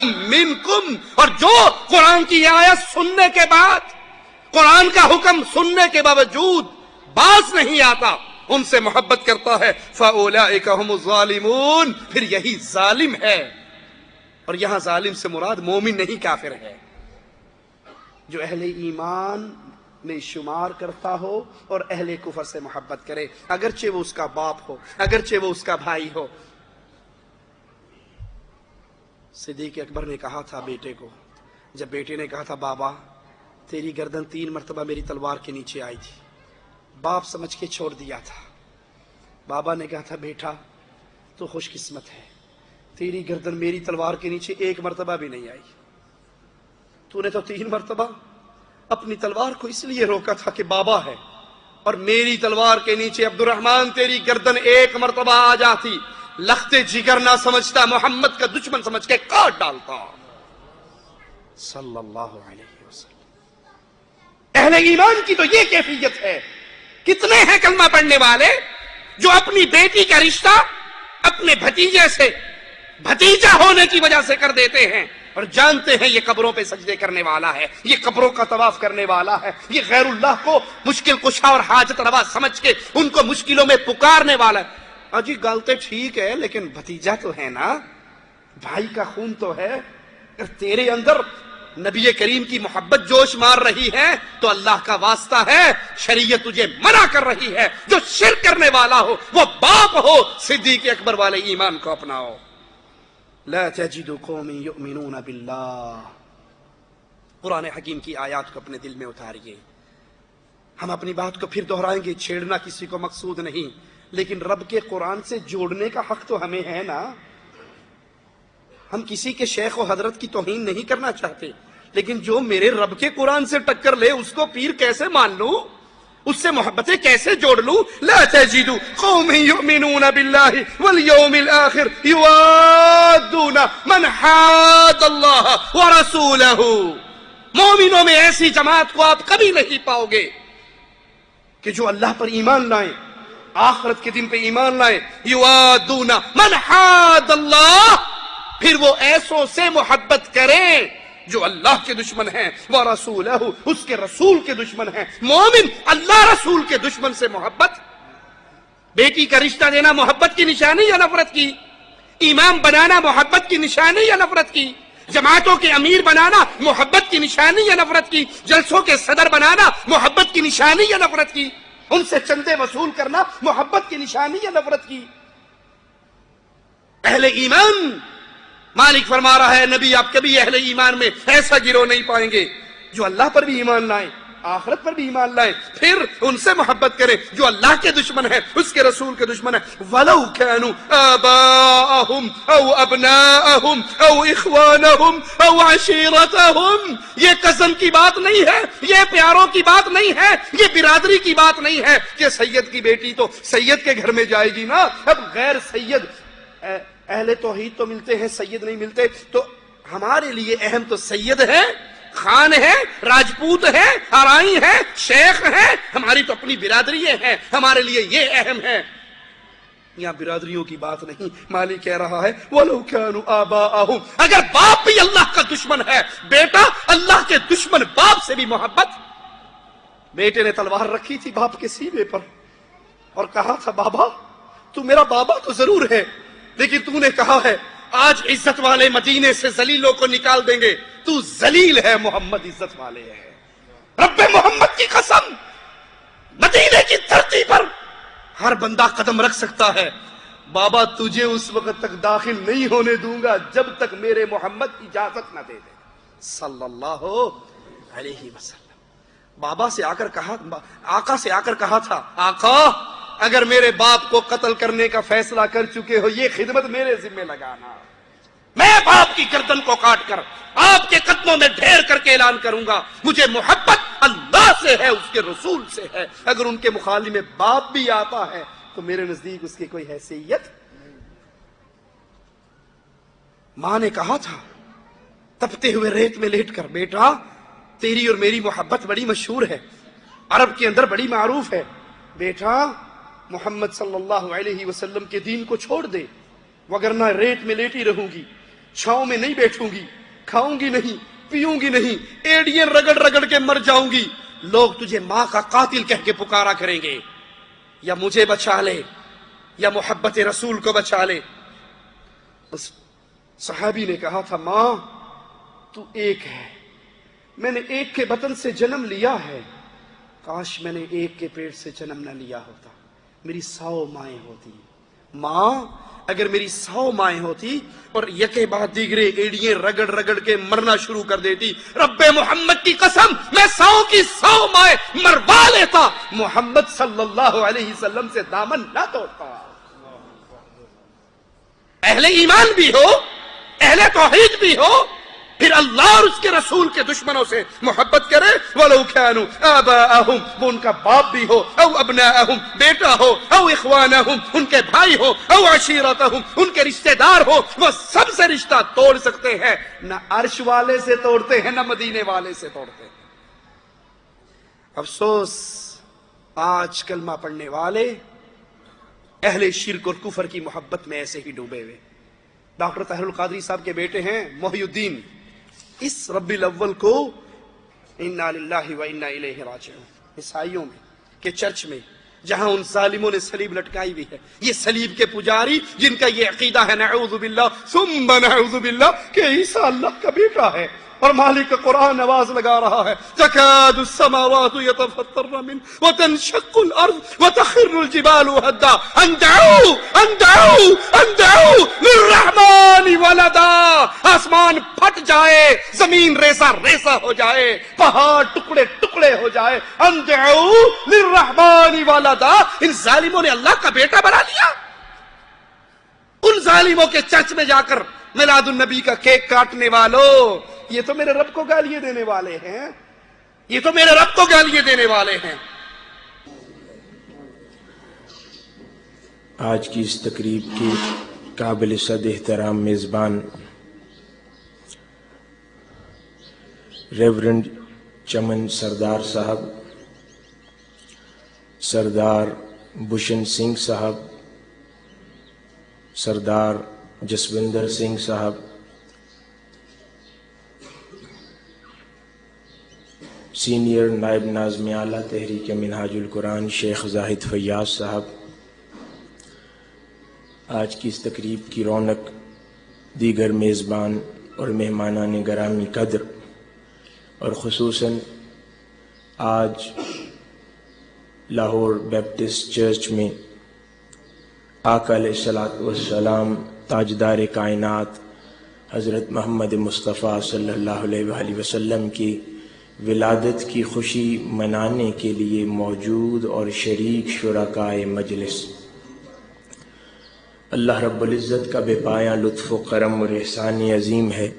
منکم، اور جو قرآن کی آیت سننے کے بعد، قرآن کا حکم سننے کے باوجود باز نہیں آتا، ان سے محبت کرتا ہے، فَأُولَئِكَ هُمُ الظَّالِمُونَ، پھر یہی ظالم ہے۔ اور یہاں ظالم سے مراد مومن نہیں کافر ہے، جو اہل ایمان میں شمار کرتا ہو اور اہل کفر سے محبت کرے، اگرچہ وہ اس کا باپ ہو، اگرچہ وہ اس کا بھائی ہو۔ صدیق اکبر نے کہا تھا بیٹے کو، جب بیٹے نے کہا تھا بابا تیری گردن 3 مرتبہ میری تلوار کے نیچے آئی تھی، باپ سمجھ کے چھوڑ دیا تھا۔ بابا نے کہا تھا بیٹا تو خوش قسمت ہے، تیری گردن میری تلوار کے نیچے 1 مرتبہ بھی نہیں آئی، تو نے تو 3 مرتبہ اپنی تلوار کو اس لیے روکا تھا کہ بابا ہے، اور میری تلوار کے نیچے عبد الرحمن تیری گردن 1 مرتبہ آ جاتی، لختے جگر نہ سمجھتا، محمد کا دشمن سمجھ کے کاٹ ڈالتا، صلی اللہ علیہ وسلم۔ اہل ایمان کی تو یہ کیفیت ہے۔ کتنے ہیں کلمہ پڑھنے والے جو اپنی بیٹی کا رشتہ اپنے بھتیجے سے، بھتیجا ہونے کی وجہ سے کر دیتے ہیں، اور جانتے ہیں یہ قبروں پہ سجدے کرنے والا ہے، یہ قبروں کا طواف کرنے والا ہے، یہ غیر اللہ کو مشکل کشا اور حاجت روا سمجھ کے ان کو مشکلوں میں پکارنے والا ہے۔ اجی گالتے ٹھیک ہے لیکن بھتیجا تو ہے نا، بھائی کا خون تو ہے، اگر تیرے اندر نبی کریم کی محبت جوش مار رہی ہے تو اللہ کا واسطہ ہے، شریعت تجھے منع کر رہی ہے، جو شرک کرنے والا ہو وہ باپ ہو، صدیق اکبر والے ایمان کو اپناؤ۔ لا تجد قوم یؤمنون باللہ، قرآن حکیم کی آیات کو اپنے دل میں اتاریے۔ ہم اپنی بات کو پھر دہرائیں گے، چھیڑنا کسی کو مقصود نہیں، لیکن رب کے قرآن سے جوڑنے کا حق تو ہمیں ہے نا۔ ہم کسی کے شیخ و حضرت کی توہین نہیں کرنا چاہتے، لیکن جو میرے رب کے قرآن سے ٹکر لے اس کو پیر کیسے مان لوں، اس سے محبتیں کیسے جوڑ لوں؟ لا تجد قوم یؤمنون باللہ والیوم الآخر یوادون من حاد اللہ ورسولہ، مومنوں میں ایسی جماعت کو آپ کبھی نہیں پاؤ گے کہ جو اللہ پر ایمان لائیں، آخرت کے دن پہ ایمان لائیں، یوادون من حاد اللہ، پھر وہ ایسوں سے محبت کریں جو اللہ کے دشمن ہیں، وَرَسُولَهُ، اس کے رسول کے دشمن ہیں۔ مومن اللہ رسول کے دشمن سے محبت، بیٹی کا رشتہ دینا محبت کی نشانی یا نفرت کی؟ امام بنانا محبت کی نشانی یا نفرت کی؟ جماعتوں کے امیر بنانا محبت کی نشانی یا نفرت کی؟ جلسوں کے صدر بنانا محبت کی نشانی یا نفرت کی؟ ان سے چندے وصول کرنا محبت کی نشانی یا نفرت کی؟ اہل ایمان، مالک فرما رہا ہے نبی آپ کبھی اہل ایمان میں ایسا گروہ نہیں پائیں گے جو اللہ پر بھی ایمان لائیں، آخرت پر بھی ایمان لائیں، پھر ان سے محبت کریں جو اللہ کے دشمن ہے، اس کے رسول کے دشمن ہے۔ وَلَوْ كَانُوا آبَاءَهُمْ أَوْ أَبْنَاءَهُمْ أَوْ إِخْوَانَهُمْ أَوْ عَشِيرَتَهُمْ، یہ قسم کی بات نہیں ہے، یہ پیاروں کی بات نہیں ہے، یہ برادری کی بات نہیں ہے کہ سید کی بیٹی تو سید کے گھر میں جائے گی نا، اب غیر سید اہل توحید تو ملتے ہیں، سید نہیں ملتے، تو ہمارے لیے اہم تو سید ہے، خان ہے، راجپوت ہے، آرائی ہے، شیخ ہے، ہماری تو اپنی برادری ہے، ہمارے لیے یہ اہم ہے۔ یہاں برادریوں کی بات نہیں، مالک کہہ رہا ہے وَلَوْ كَانُوا آبَاءَهُمْ، اگر باپ بھی اللہ کا دشمن ہے، بیٹا اللہ کے دشمن باپ سے بھی محبت۔ بیٹے نے تلوار رکھی تھی باپ کے سینے پر اور کہا تھا بابا تو میرا بابا تو ضرور ہے، لیکن تو نے کہا ہے آج عزت والے مدینے سے ذلیلوں کو نکال دیں گے، تو ذلیل ہے، محمد عزت والے ہے۔ رب محمد کی قسم، مدینے کی دھرتی پر ہر بندہ قدم رکھ سکتا ہے، بابا تجھے اس وقت تک داخل نہیں ہونے دوں گا جب تک میرے محمد اجازت نہ دے دے، صلی اللہ علیہ وسلم۔ بابا سے آ کر کہا، آقا سے آ کر کہا تھا آقا اگر میرے باپ کو قتل کرنے کا فیصلہ کر چکے ہو یہ خدمت میرے ذمہ لگانا، میں باپ کی گردن کو کاٹ کر آپ کے قدموں میں ڈھیر کر کے اعلان کروں گا مجھے محبت اللہ سے ہے، اس کے رسول سے ہے، اگر ان کے مخالف میں باپ بھی آتا ہے تو میرے نزدیک اس کی کوئی حیثیت۔ ماں نے کہا تھا تپتے ہوئے ریت میں لیٹ کر، بیٹا تیری اور میری محبت بڑی مشہور ہے، عرب کے اندر بڑی معروف ہے، بیٹا محمد صلی اللہ علیہ وسلم کے دین کو چھوڑ دے وگرنہ ریت میں لیٹی رہوں گی۔ چھاؤں میں نہیں بیٹھوں گی، کھاؤں گی نہیں، پیوں گی نہیں، ایڑیاں رگڑ رگڑ کے مر جاؤں گی، لوگ تجھے ماں کا قاتل کہہ کے پکارا کریں گے، یا مجھے بچا لے یا محبت رسول کو بچا لے۔ اس صحابی نے کہا تھا ماں تو ایک ہے، میں نے ایک کے بطن سے جنم لیا ہے، کاش میں نے ایک کے پیٹ سے جنم نہ لیا ہوتا، میری 100 مائیں ہوتی۔ ماں اگر میری 100 مائیں ہوتی اور یکے بعد دیگرے ایڑیاں رگڑ رگڑ کے مرنا شروع کر دیتی، رب محمد کی قسم میں 100 کی 100 مائیں مروا لیتا، محمد صلی اللہ علیہ وسلم سے دامن نہ توڑتا۔ اہل ایمان بھی ہو، اہل توحید بھی ہو، پھر اللہ اور اس کے رسول کے دشمنوں سے محبت کرے۔ وَلَوْ كَانُوا آبَاءَهُمْ، وہ ان کا باپ بھی ہو، او ابناءہم، بیٹا ہو، او اخوانہم، ان کے بھائی ہو، او عشیرتہم، ان کے رشتہ دار ہو، وہ سب سے رشتہ توڑ سکتے ہیں، نہ عرش والے سے توڑتے ہیں نہ مدینے والے سے توڑتے ہیں۔ افسوس آج کلمہ پڑھنے والے اہل شرک اور کفر کی محبت میں ایسے ہی ڈوبے ہوئے۔ ڈاکٹر طاہر القادری صاحب کے بیٹے ہیں محی الدین، اس ربیع الاول کو انا للہ و انا الیہ راجعون عیسائیوں میں کے چرچ میں جہاں ان ظالموں نے صلیب لٹکائی ہوئی ہے، یہ صلیب کے پجاری جن کا یہ عقیدہ ہے نعوذ باللہ ثم نعوذ باللہ کہ عیسیٰ اللہ کا بیٹا ہے، اور مالک قرآن آواز لگا رہا ہے تکاد السماوات یتفطرن منہ وتنشق الارض وتخر الجبال هدا ان دعوا للرحمن ولدا، آسمان پھٹ جائے، زمین ریزہ ریزہ ہو جائے، پہاڑ ٹکڑے ٹکڑے ہو جائے، ان دعوا للرحمن ولدا، ان ظالموں نے اللہ کا بیٹا بنا لیا۔ ان ظالموں کے چرچ میں جا کر میلاد النبی کا کیک کاٹنے والوں، یہ تو میرے رب کو گالیاں دینے والے ہیں، یہ تو میرے رب کو گالیاں دینے والے ہیں۔ آج کی اس تقریب کی قابل صد احترام میزبان ریورنڈ چمن سردار صاحب، سردار بھوشن سنگھ صاحب، سردار جسوندر سنگھ صاحب، سینئر نائب ناظم اعلیٰ تحریک منہاج القرآن شیخ زاہد فیاض صاحب، آج کی اس تقریب کی رونق دیگر میزبان اور مہمانان گرامی قدر، اور خصوصاً آج لاہور بیپٹسٹ چرچ میں آقا علیہ الصلوۃ والسلام تاجدار کائنات حضرت محمد مصطفیٰ صلی اللہ علیہ وآلہ وسلم کی ولادت کی خوشی منانے کے لیے موجود اور شریک شرکائے مجلس، اللہ رب العزت کا بے پایاں لطف و کرم اور احسان عظیم ہے